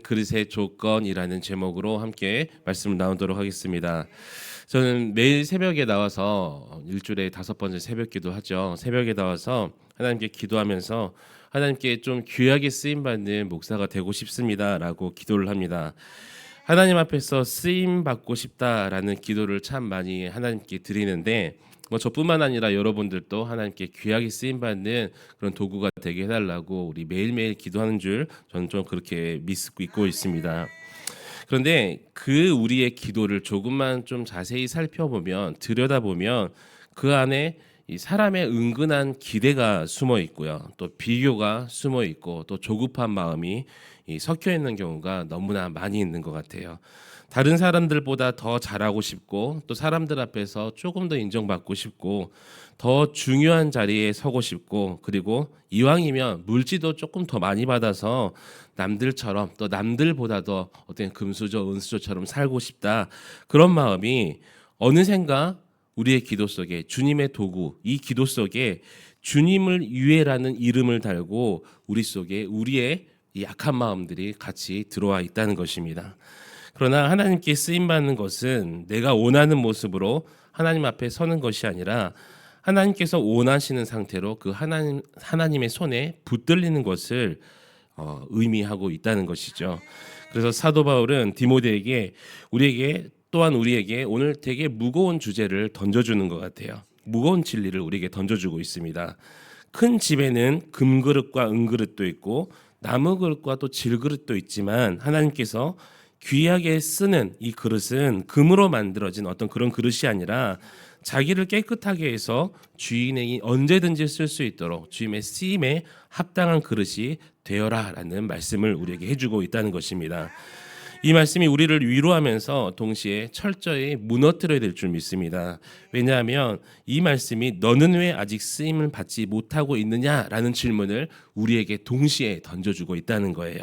그릇의 조건이라는 제목으로 함께 말씀을 나누도록 하겠습니다. 저는 매일 새벽에 나와서 일주일에 5번째 새벽기도 하죠. 새벽에 나와서 하나님께 기도하면서 하나님께 좀 귀하게 쓰임 받는 목사가 되고 싶습니다라고 기도를 합니다. 하나님 앞에서 쓰임 받고 싶다라는 기도를 참 많이 하나님께 드리는데 저뿐만 아니라 여러분들도 하나님께 귀하게 쓰임 받는 그런 도구가 되게 해달라고 우리 매일매일 기도하는 줄 저는 좀 그렇게 믿고 있습니다. 그런데 그 우리의 기도를 조금만 좀 자세히 살펴보면 들여다보면 그 안에 이 사람의 은근한 기대가 숨어 있고요. 또 비교가 숨어 있고 또 조급한 마음이 섞여 있는 경우가 너무나 많이 있는 것 같아요. 다른 사람들보다 더 잘하고 싶고 또 사람들 앞에서 조금 더 인정받고 싶고 더 중요한 자리에 서고 싶고 그리고 이왕이면 물질도 조금 더 많이 받아서 남들처럼 또 남들보다 더 어떤 금수저 은수저처럼 살고 싶다. 그런 마음이 어느샌가 우리의 기도 속에 주님의 도구 이 기도 속에 주님을 위해라는 이름을 달고 우리 속에 우리의 약한 마음들이 같이 들어와 있다는 것입니다. 그러나 하나님께 쓰임받는 것은 내가 원하는 모습으로 하나님 앞에 서는 것이 아니라 하나님께서 원하시는 상태로 그 하나님의 손에 붙들리는 것을 의미하고 있다는 것이죠. 그래서 사도 바울은 디모데에게 우리에게 오늘 되게 무거운 주제를 던져주는 것 같아요. 무거운 진리를 우리에게 던져주고 있습니다. 큰 집에는 금그릇과 은그릇도 있고 나무 그릇과 또 질그릇도 있지만 하나님께서 귀하게 쓰는 이 그릇은 금으로 만들어진 어떤 그런 그릇이 아니라 자기를 깨끗하게 해서 주인이 언제든지 쓸 수 있도록 주님의 쓰임에 합당한 그릇이 되어라라는 말씀을 우리에게 해주고 있다는 것입니다. 이 말씀이 우리를 위로하면서 동시에 철저히 무너뜨려야 될 줄 믿습니다. 왜냐하면 이 말씀이 너는 왜 아직 쓰임을 받지 못하고 있느냐라는 질문을 우리에게 동시에 던져주고 있다는 거예요.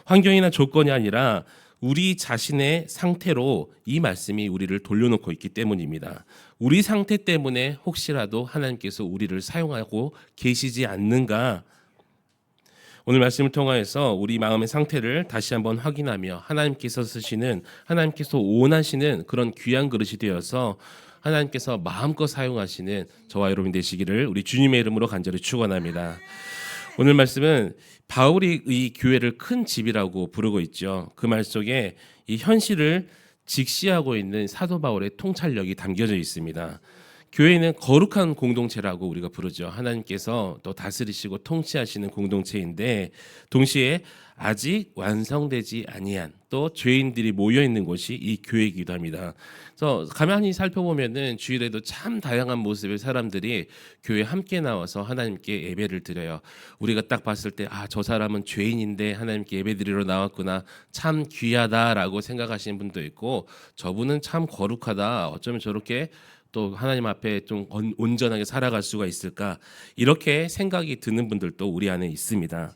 환경이나 조건이 아니라 우리 자신의 상태로 이 말씀이 우리를 돌려놓고 있기 때문입니다. 우리 상태 때문에 혹시라도 하나님께서 우리를 사용하고 계시지 않는가? 오늘 말씀을 통하여서 우리 마음의 상태를 다시 한번 확인하며 하나님께서 원하시는 그런 귀한 그릇이 되어서 하나님께서 마음껏 사용하시는 저와 여러분 되시기를 우리 주님의 이름으로 간절히 축원합니다. 오늘 말씀은 바울이 이 교회를 큰 집이라고 부르고 있죠. 그 말 속에 이 현실을 직시하고 있는 사도 바울의 통찰력이 담겨져 있습니다. 교회는 거룩한 공동체라고 우리가 부르죠. 하나님께서 또 다스리시고 통치하시는 공동체인데 동시에 아직 완성되지 아니한 또 죄인들이 모여 있는 곳이 이 교회이기도 합니다. 그래서 가만히 살펴보면은 주일에도 참 다양한 모습의 사람들이 교회에 함께 나와서 하나님께 예배를 드려요. 우리가 딱 봤을 때 저 사람은 죄인인데 하나님께 예배 드리러 나왔구나. 참 귀하다라고 생각하시는 분도 있고 저분은 참 거룩하다. 어쩌면 저렇게 또 하나님 앞에 좀 온전하게 살아갈 수가 있을까? 이렇게 생각이 드는 분들도 우리 안에 있습니다.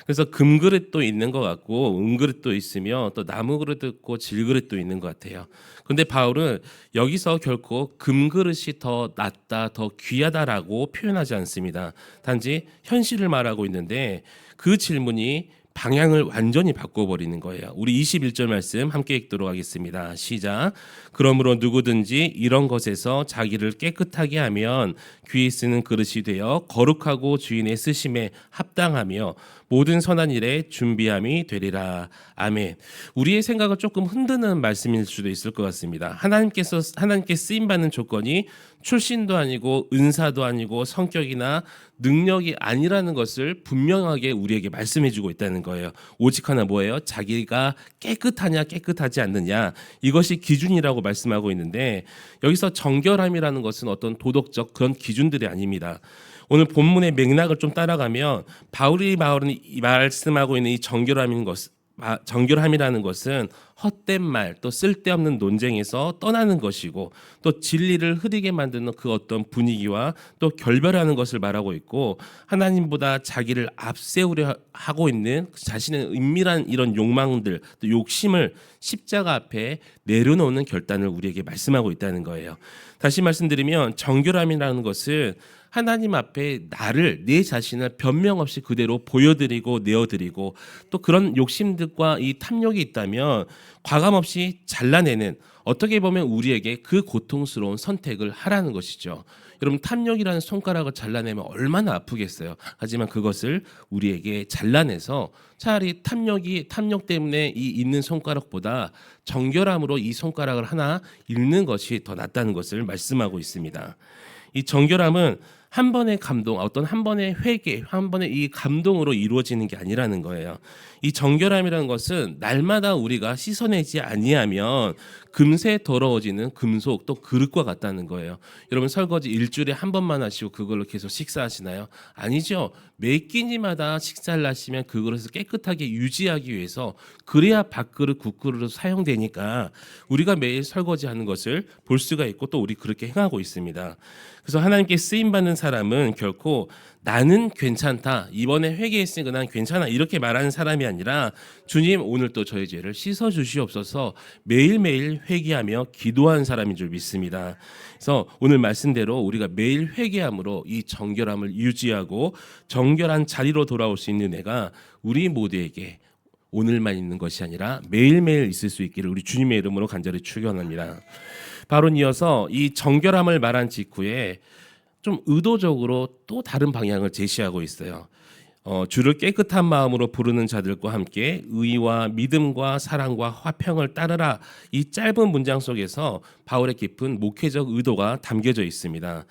그래서 금그릇도 있는 것 같고 은그릇도 있으며 또 나무 그릇도 있고 질그릇도 있는 것 같아요. 그런데 바울은 여기서 결코 금그릇이 더 낫다, 더 귀하다라고 표현하지 않습니다. 단지 현실을 말하고 있는데 그 질문이 방향을 완전히 바꿔버리는 거예요. 우리 21절 말씀 함께 읽도록 하겠습니다. 시작. 그러므로 누구든지 이런 것에서 자기를 깨끗하게 하면 귀에 쓰는 그릇이 되어 거룩하고 주인의 쓰심에 합당하며 모든 선한 일에 준비함이 되리라. 아멘. 우리의 생각을 조금 흔드는 말씀일 수도 있을 것 같습니다. 하나님께 쓰임 받는 조건이 출신도 아니고 은사도 아니고 성격이나 능력이 아니라는 것을 분명하게 우리에게 말씀해주고 있다는 거예요. 오직 하나 뭐예요? 자기가 깨끗하냐 깨끗하지 않느냐 이것이 기준이라고 말씀하고 있는데 여기서 정결함이라는 것은 어떤 도덕적 그런 기준들이 아닙니다. 오늘 본문의 맥락을 좀 따라가면 바울이 말씀하고 있는 이 정결함이라는 것은 헛된 말 또 쓸데없는 논쟁에서 떠나는 것이고 또 진리를 흐리게 만드는 그 어떤 분위기와 또 결별하는 것을 말하고 있고 하나님보다 자기를 앞세우려 하고 있는 자신의 은밀한 이런 욕망들 또 욕심을 십자가 앞에 내려놓는 결단을 우리에게 말씀하고 있다는 거예요. 다시 말씀드리면 정결함이라는 것은 하나님 앞에 나를 내 자신을 변명 없이 그대로 보여드리고 내어드리고 또 그런 욕심들과 이 탐욕이 있다면 과감 없이 잘라내는 어떻게 보면 우리에게 그 고통스러운 선택을 하라는 것이죠. 여러분 탐욕이라는 손가락을 잘라내면 얼마나 아프겠어요. 하지만 그것을 우리에게 잘라내서 차라리 탐욕 때문에 이 있는 손가락보다 정결함으로 이 손가락을 하나 잃는 것이 더 낫다는 것을 말씀하고 있습니다. 이 정결함은 한 번의 감동, 어떤 한 번의 회개, 한 번의 이 감동으로 이루어지는 게 아니라는 거예요. 이 정결함이라는 것은 날마다 우리가 씻어내지 아니하면 금세 더러워지는 금속 또 그릇과 같다는 거예요. 여러분 설거지 일주일에 한 번만 하시고 그걸로 계속 식사하시나요? 아니죠. 매 끼니마다 식사를 하시면 그것을 깨끗하게 유지하기 위해서 그래야 밥그릇, 국그릇으로 사용되니까 우리가 매일 설거지하는 것을 볼 수가 있고 또 우리 그렇게 행하고 있습니다. 그래서 하나님께 쓰임받는 사람은 결코 나는 괜찮다, 이번에 회개했으니까 난 괜찮아 이렇게 말하는 사람이 아니라 주님 오늘 또 저의 죄를 씻어 주시옵소서 매일매일 회개하며 기도하는 사람인 줄 믿습니다. 그래서 오늘 말씀대로 우리가 매일 회개함으로 이 정결함을 유지하고 정결한 자리로 돌아올 수 있는 은혜가 우리 모두에게 오늘만 있는 것이 아니라 매일매일 있을 수 있기를 우리 주님의 이름으로 간절히 축원합니다. 바로 이어서 이 정결함을 말한 직후에 좀 의도적으로 또 다른 방향을 제시하고 있어요. 주를 깨끗한 마음으로 부르는 자들과 함께 의와 믿음과 사랑과 화평을 따르라. 이 짧은 문장 속에서 바울의 깊은 목회적 의도가 담겨져 있습니다.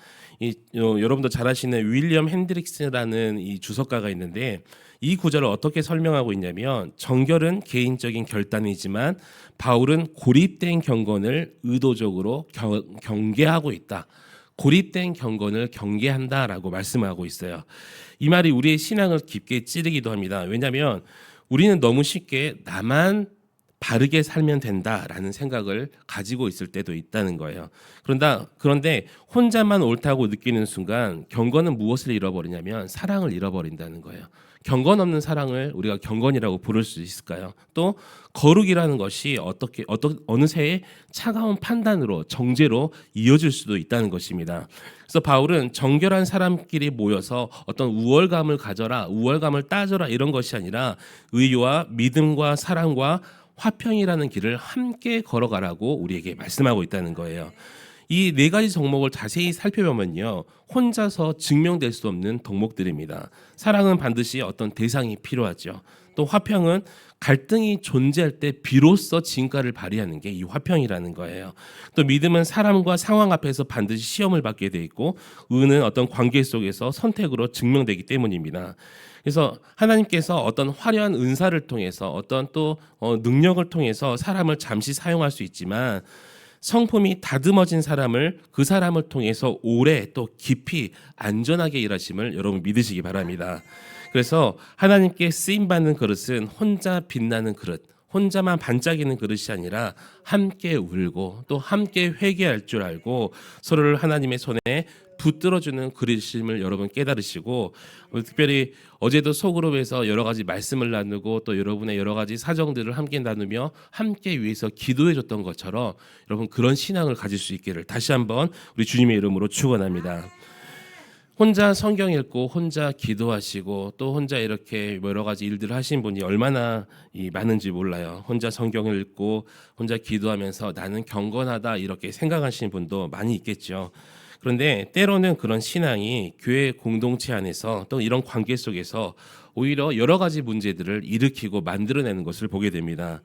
여러분도 잘 아시는 윌리엄 핸드릭스라는 이 주석가가 있는데 이 구절을 어떻게 설명하고 있냐면 정결은 개인적인 결단이지만 바울은 고립된 경건을 의도적으로 경계하고 있다. 고립된 경건을 경계한다라고 말씀하고 있어요. 이 말이 우리의 신앙을 깊게 찌르기도 합니다. 왜냐하면 우리는 너무 쉽게 나만 바르게 살면 된다라는 생각을 가지고 있을 때도 있다는 거예요. 그런데 혼자만 옳다고 느끼는 순간 경건은 무엇을 잃어버리냐면 사랑을 잃어버린다는 거예요. 경건 없는 사랑을 우리가 경건이라고 부를 수 있을까요? 또 거룩이라는 것이 어느새 차가운 판단으로 정죄로 이어질 수도 있다는 것입니다. 그래서 바울은 정결한 사람끼리 모여서 어떤 우월감을 가져라, 우월감을 따져라 이런 것이 아니라 의와 믿음과 사랑과 화평이라는 길을 함께 걸어가라고 우리에게 말씀하고 있다는 거예요. 이 네 가지 덕목을 자세히 살펴보면요, 혼자서 증명될 수 없는 덕목들입니다. 사랑은 반드시 어떤 대상이 필요하죠. 또 화평은 갈등이 존재할 때 비로소 진가를 발휘하는 게 이 화평이라는 거예요. 또 믿음은 사람과 상황 앞에서 반드시 시험을 받게 돼 있고, 의는 어떤 관계 속에서 선택으로 증명되기 때문입니다. 그래서 하나님께서 어떤 화려한 은사를 통해서 어떤 또 능력을 통해서 사람을 잠시 사용할 수 있지만 성품이 다듬어진 사람을 그 사람을 통해서 오래 또 깊이 안전하게 일하심을 여러분 믿으시기 바랍니다. 그래서 하나님께 쓰임받는 그릇은 혼자 빛나는 그릇, 혼자만 반짝이는 그릇이 아니라 함께 울고 또 함께 회개할 줄 알고 서로를 하나님의 손에 붙들어주는 그릇임을 여러분 깨달으시고, 특별히 어제도 소그룹에서 여러 가지 말씀을 나누고 또 여러분의 여러 가지 사정들을 함께 나누며 함께 위해서 기도해 줬던 것처럼 여러분 그런 신앙을 가질 수 있기를 다시 한번 우리 주님의 이름으로 축원합니다. 혼자 성경 읽고 혼자 기도하시고 또 혼자 이렇게 여러 가지 일들을 하신 분이 얼마나 많은지 몰라요. 혼자 성경을 읽고 혼자 기도하면서 나는 경건하다 이렇게 생각하시는 분도 많이 있겠죠. 그런데 때로는 그런 신앙이 교회 공동체 안에서 또 이런 관계 속에서 오히려 여러 가지 문제들을 일으키고 만들어내는 것을 보게 됩니다.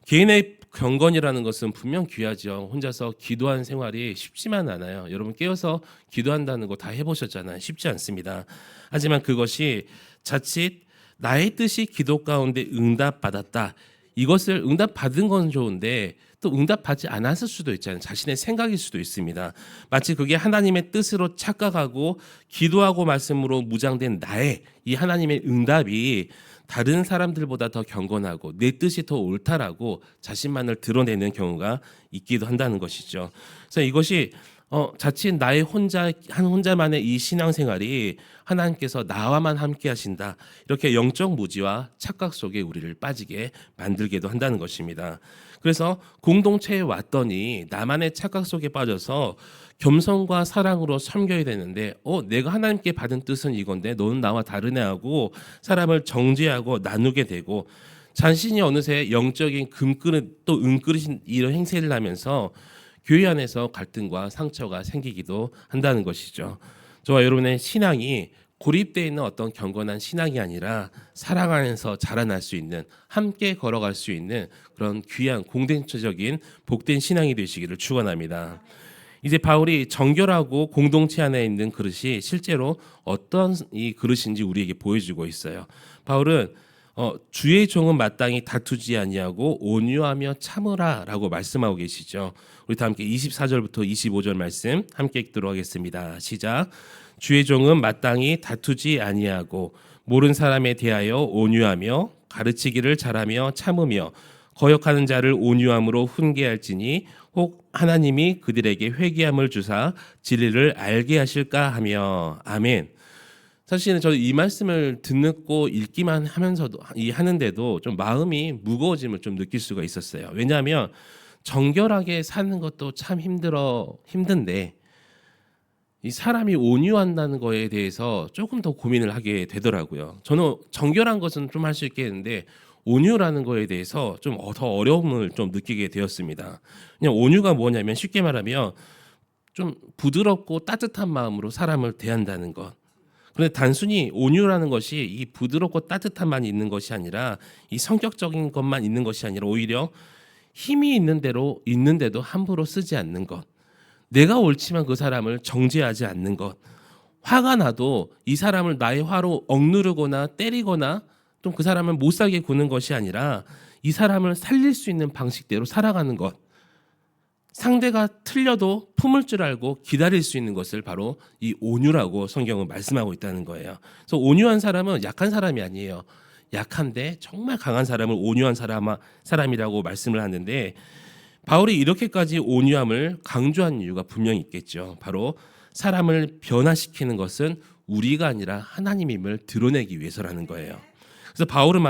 개인의 경건이라는 것은 분명 귀하죠. 혼자서 기도하는 생활이 쉽지만 않아요. 여러분 깨어서 기도한다는 거 다 해보셨잖아요. 쉽지 않습니다. 하지만 그것이 자칫 나의 뜻이 기도 가운데 응답받았다, 이것을 응답받은 건 좋은데 또 응답받지 않았을 수도 있잖아요. 자신의 생각일 수도 있습니다. 마치 그게 하나님의 뜻으로 착각하고 기도하고 말씀으로 무장된 나의 이 하나님의 응답이 다른 사람들보다 더 경건하고 내 뜻이 더 옳다라고 자신만을 드러내는 경우가 있기도 한다는 것이죠. 그래서 이것이 자칫 나의 혼자만의 이 신앙생활이 하나님께서 나와만 함께 하신다, 이렇게 영적 무지와 착각 속에 우리를 빠지게 만들게도 한다는 것입니다. 그래서 공동체에 왔더니 나만의 착각 속에 빠져서 겸손과 사랑으로 섬겨야 되는데 내가 하나님께 받은 뜻은 이건데 너는 나와 다르네 하고 사람을 정죄하고 나누게 되고, 자신이 어느새 영적인 금그릇 또 은그릇인 이런 행세를 하면서 교회 안에서 갈등과 상처가 생기기도 한다는 것이죠. 저와 여러분의 신앙이 고립되어 있는 어떤 경건한 신앙이 아니라 사랑 안에서 자라날 수 있는, 함께 걸어갈 수 있는 그런 귀한 공동체적인 복된 신앙이 되시기를 축원합니다. 이제 바울이 정결하고 공동체 안에 있는 그릇이 실제로 어떤 이 그릇인지 우리에게 보여주고 있어요. 바울은 주의 종은 마땅히 다투지 아니하고 온유하며 참으라라고 말씀하고 계시죠. 우리 다 함께 24절부터 25절 말씀 함께 읽도록 하겠습니다. 시작. 주의 종은 마땅히 다투지 아니하고 모른 사람에 대하여 온유하며 가르치기를 잘하며 참으며 거역하는 자를 온유함으로 훈계할지니 혹 하나님이 그들에게 회개함을 주사 진리를 알게 하실까 하며. 아멘. 사실은 저도 이 말씀을 듣고 읽기만 하면서도 하는데도 좀 마음이 무거워짐을 좀 느낄 수가 있었어요. 왜냐하면 정결하게 사는 것도 참 힘든데 이 사람이 온유한다는 거에 대해서 조금 더 고민을 하게 되더라고요. 저는 정결한 것은 좀 할 수 있겠는데 온유라는 거에 대해서 좀 더 어려움을 좀 느끼게 되었습니다. 그냥 온유가 뭐냐면 쉽게 말하면 좀 부드럽고 따뜻한 마음으로 사람을 대한다는 것. 그런데 단순히 온유라는 것이 이 부드럽고 따뜻함만 있는 것이 아니라 이 성격적인 것만 있는 것이 아니라 오히려 힘이 있는데도 함부로 쓰지 않는 것. 내가 옳지만 그 사람을 정죄하지 않는 것. 화가 나도 이 사람을 나의 화로 억누르거나 때리거나 또 그 사람을 못 살게 구는 것이 아니라 이 사람을 살릴 수 있는 방식대로 살아가는 것. 상대가 틀려도 품을 줄 알고 기다릴 수 있는 것을 바로 이 온유라고 성경은 말씀하고 있다는 거예요. 그래서 온유한 사람은 약한 사람이 아니에요. 약한데 정말 강한 사람을 온유한 사람이라고 말씀을 하는데, 바울이 이렇게까지 온유함을 강조한 이유가 분명히 있겠죠. 바로 사람을 변화시키는 것은 우리가 아니라 하나님임을 드러내기 위해서라는 거예요. 그래서 바울은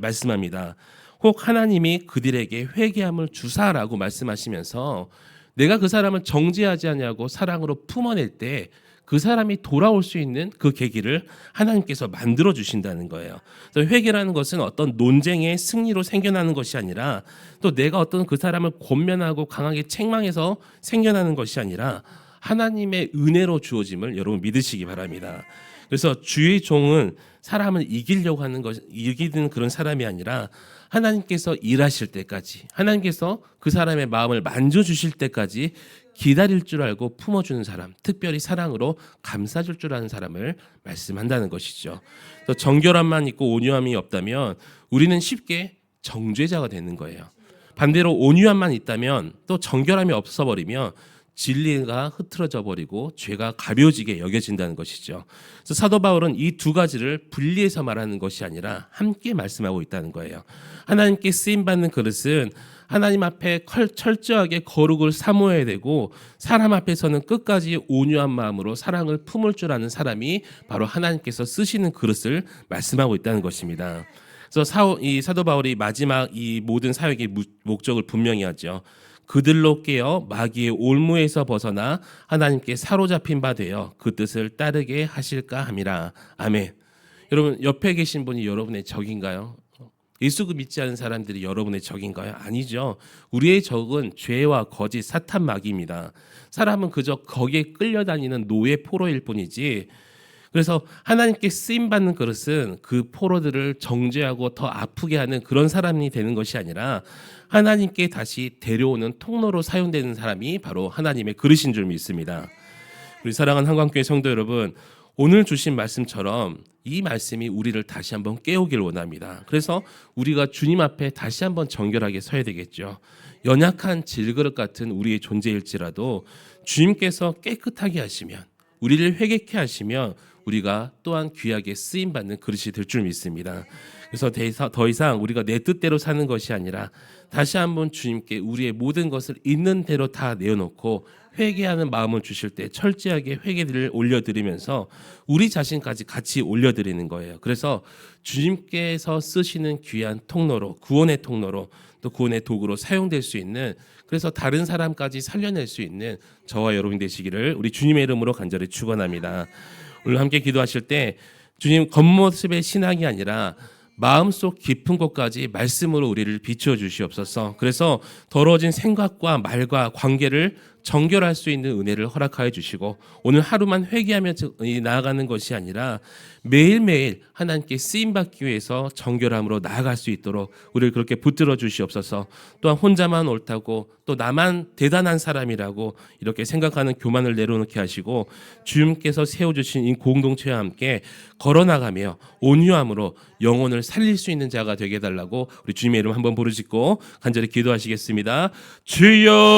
말씀합니다. 혹 하나님이 그들에게 회개함을 주사라고 말씀하시면서 내가 그 사람을 정죄하지 아니하고 사랑으로 품어낼 때 그 사람이 돌아올 수 있는 그 계기를 하나님께서 만들어 주신다는 거예요. 그래서 회개라는 것은 어떤 논쟁의 승리로 생겨나는 것이 아니라 또 내가 어떤 그 사람을 권면하고 강하게 책망해서 생겨나는 것이 아니라 하나님의 은혜로 주어짐을 여러분 믿으시기 바랍니다. 그래서 주의 종은 사람을 이기려고 하는 이기는 그런 사람이 아니라 하나님께서 일하실 때까지, 하나님께서 그 사람의 마음을 만져주실 때까지 기다릴 줄 알고 품어주는 사람, 특별히 사랑으로 감싸줄 줄 아는 사람을 말씀한다는 것이죠. 또 정결함만 있고 온유함이 없다면 우리는 쉽게 정죄자가 되는 거예요. 반대로 온유함만 있다면 또 정결함이 없어버리면 진리가 흐트러져 버리고 죄가 가벼워지게 여겨진다는 것이죠. 그래서 사도 바울은 이 두 가지를 분리해서 말하는 것이 아니라 함께 말씀하고 있다는 거예요. 하나님께 쓰임받는 그릇은 하나님 앞에 철저하게 거룩을 사모해야 되고, 사람 앞에서는 끝까지 온유한 마음으로 사랑을 품을 줄 아는 사람이 바로 하나님께서 쓰시는 그릇을 말씀하고 있다는 것입니다. 그래서 이 사도 바울이 마지막 이 모든 사역의 목적을 분명히 하죠. 그들로 깨어 마귀의 올무에서 벗어나 하나님께 사로잡힌 바 되어 그 뜻을 따르게 하실까 함이라. 아멘. 여러분, 옆에 계신 분이 여러분의 적인가요? 예수 믿지 않은 사람들이 여러분의 적인가요? 아니죠. 우리의 적은 죄와 거짓, 사탄, 마귀입니다. 사람은 그저 거기에 끌려다니는 노예 포로일 뿐이지. 그래서 하나님께 쓰임받는 그릇은 그 포로들을 정죄하고 더 아프게 하는 그런 사람이 되는 것이 아니라 하나님께 다시 데려오는 통로로 사용되는 사람이 바로 하나님의 그릇인 줄 믿습니다. 우리 사랑하는 한광교회 성도 여러분, 오늘 주신 말씀처럼 이 말씀이 우리를 다시 한번 깨우길 원합니다. 그래서 우리가 주님 앞에 다시 한번 정결하게 서야 되겠죠. 연약한 질그릇 같은 우리의 존재일지라도 주님께서 깨끗하게 하시면, 우리를 회개케 하시면 우리가 또한 귀하게 쓰임 받는 그릇이 될 줄 믿습니다. 그래서 더 이상 우리가 내 뜻대로 사는 것이 아니라 다시 한번 주님께 우리의 모든 것을 있는 대로 다 내어놓고 회개하는 마음을 주실 때 철저하게 회개를 올려드리면서 우리 자신까지 같이 올려드리는 거예요. 그래서 주님께서 쓰시는 귀한 통로로, 구원의 통로로, 또 구원의 도구로 사용될 수 있는, 그래서 다른 사람까지 살려낼 수 있는 저와 여러분 되시기를 우리 주님의 이름으로 간절히 축원합니다. 오늘 함께 기도하실 때 주님, 겉모습의 신앙이 아니라 마음속 깊은 곳까지 말씀으로 우리를 비추어 주시옵소서. 그래서 더러워진 생각과 말과 관계를 정결할 수 있는 은혜를 허락하여 주시고, 오늘 하루만 회개하며 나아가는 것이 아니라 매일매일 하나님께 쓰임받기 위해서 정결함으로 나아갈 수 있도록 우리를 그렇게 붙들어 주시옵소서. 또한 혼자만 옳다고 또 나만 대단한 사람이라고 이렇게 생각하는 교만을 내려놓게 하시고, 주님께서 세워주신 이 공동체와 함께 걸어나가며 온유함으로 영혼을 살릴 수 있는 자가 되게 해달라고 우리 주님의 이름 한번 부르짖고 간절히 기도하시겠습니다. 주여.